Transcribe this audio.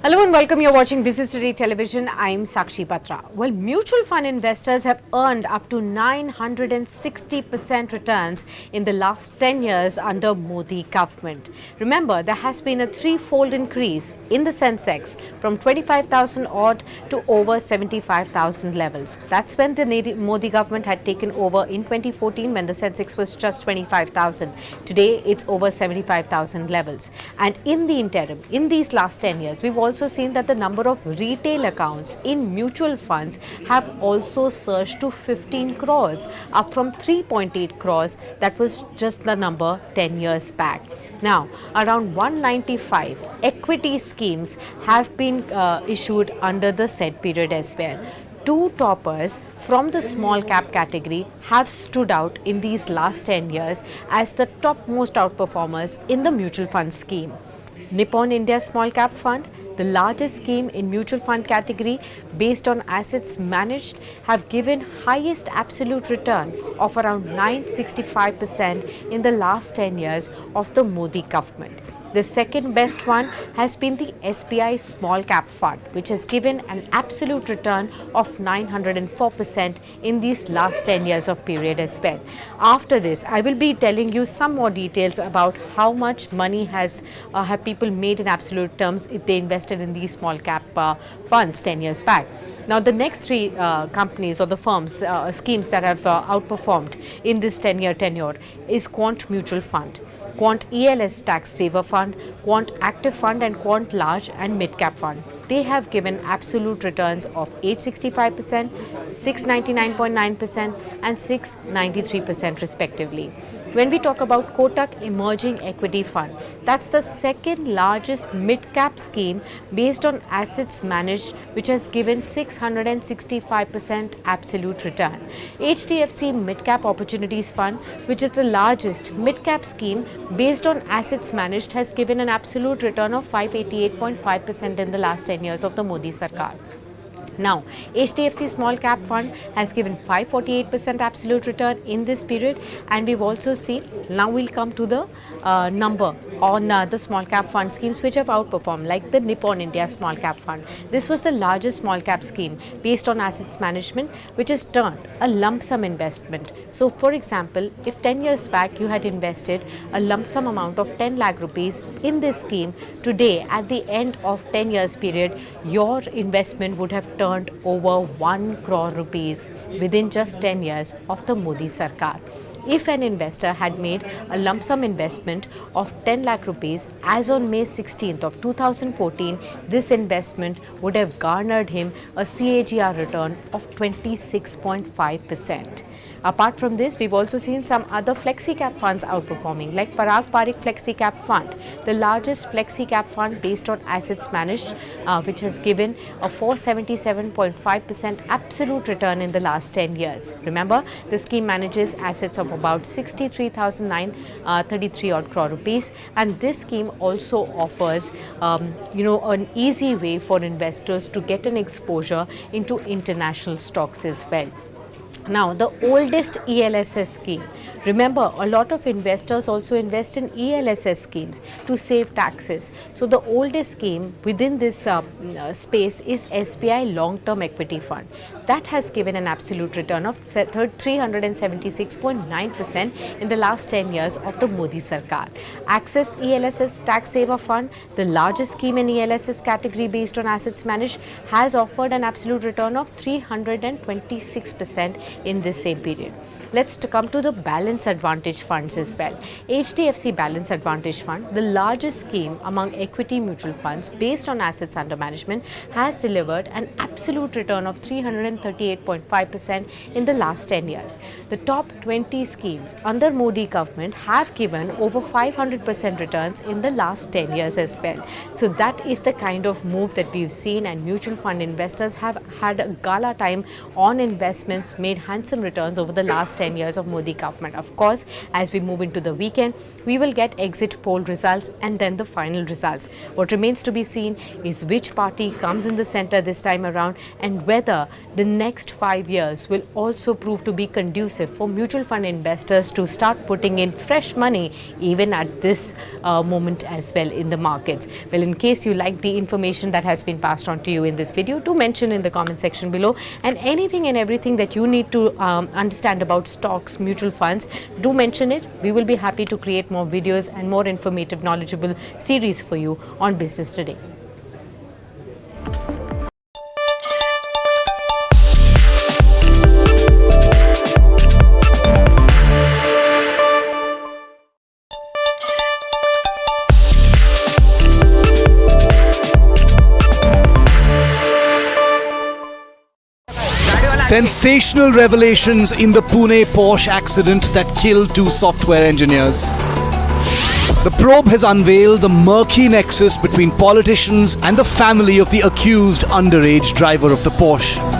Hello and welcome. You're watching Business Today Television. I'm Sakshi Batra. Well, mutual fund investors have earned up to 960% returns in the last 10 years under Modi government. Remember, there has been a threefold increase in the Sensex from 25,000 odd to over 75,000 levels. That's when the Modi government had taken over in 2014 when the Sensex was just 25,000. Today, it's over 75,000 levels. And in the interim, in these last 10 years, we've also seen that the number of retail accounts in mutual funds have also surged to 15 crores, up from 3.8 crores that was just the number 10 years back. Now, around 195 equity schemes have been issued under the said period as well. Two toppers from the small cap category have stood out in these last 10 years as the topmost outperformers in the mutual fund scheme. Nippon India Small Cap Fund, the largest scheme in mutual fund category based on assets managed, have given highest absolute return of around 965% in the last 10 years of the Modi government. The second best one has been the SBI Small Cap Fund, which has given an absolute return of 904% in these last 10 years of period as well. After this, I will be telling you some more details about how much money have people made in absolute terms if they invested in these small cap funds 10 years back. Now, the next three companies or the firms, schemes that have outperformed in this 10-year tenure is Quant Mutual Fund, Quant ELS Tax Saver Fund, Quant Active Fund and Quant Large and Mid Cap Fund. They have given absolute returns of 865%, 699.9% and 693% respectively. When we talk about Kotak Emerging Equity Fund, that's the second largest mid-cap scheme based on assets managed, which has given 665% absolute return. HDFC Mid-Cap Opportunities Fund, which is the largest mid-cap scheme based on assets managed, has given an absolute return of 588.5% in the last 10 years of the Modi Sarkar. Now, HDFC Small Cap Fund has given 548% absolute return in this period, and we've also seen, now we'll come to the number on the small cap fund schemes which have outperformed, like the Nippon India Small Cap Fund. This was the largest small cap scheme based on assets management, which has turned a lump sum investment. So, for example, if 10 years back you had invested a lump sum amount of 10 lakh rupees in this scheme, today at the end of 10 years period, your investment would have turned over 1 crore rupees within just 10 years of the Modi Sarkar. If an investor had made a lump sum investment of 10 lakh rupees as on May 16th of 2014, this investment would have garnered him a CAGR return of 26.5%. Apart from this, we've also seen some other flexi cap funds outperforming, like Parag Parikh Flexi Cap Fund, the largest flexi cap fund based on assets managed, which has given a 477.5% absolute return in the last 10 years. Remember, the scheme manages assets of about 63,933 odd crore rupees, and this scheme also offers, an easy way for investors to get an exposure into international stocks as well. Now, the oldest ELSS scheme. Remember, a lot of investors also invest in ELSS schemes to save taxes. So, the oldest scheme within this space is SBI Long-Term Equity Fund. That has given an absolute return of 376.9% in the last 10 years of the Modi Sarkar. Access ELSS Tax Saver Fund, the largest scheme in ELSS category based on assets managed, has offered an absolute return of 326% in this same period. Let's come to the Balance Advantage funds as well. HDFC Balance Advantage Fund, the largest scheme among equity mutual funds based on assets under management, has delivered an absolute return of 338.5% in the last 10 years. The top 20 schemes under Modi government have given over 500% returns in the last 10 years as well. So that is the kind of move that we've seen, and mutual fund investors have had a gala time on investments made handsome returns over the last 10 years of Modi government. Of course, as we move into the weekend, we will get exit poll results and then the final results. What remains to be seen is which party comes in the center this time around and whether the next 5 years will also prove to be conducive for mutual fund investors to start putting in fresh money even at this moment as well in the markets. Well, in case you like the information that has been passed on to you in this video, do mention in the comment section below, and anything and everything that you need to understand about stocks, mutual funds, do mention it. We will be happy to create more videos and more informative, knowledgeable series for you on Business Today. Sensational revelations in the Pune Porsche accident that killed 2 software engineers. The probe has unveiled the murky nexus between politicians and the family of the accused underage driver of the Porsche.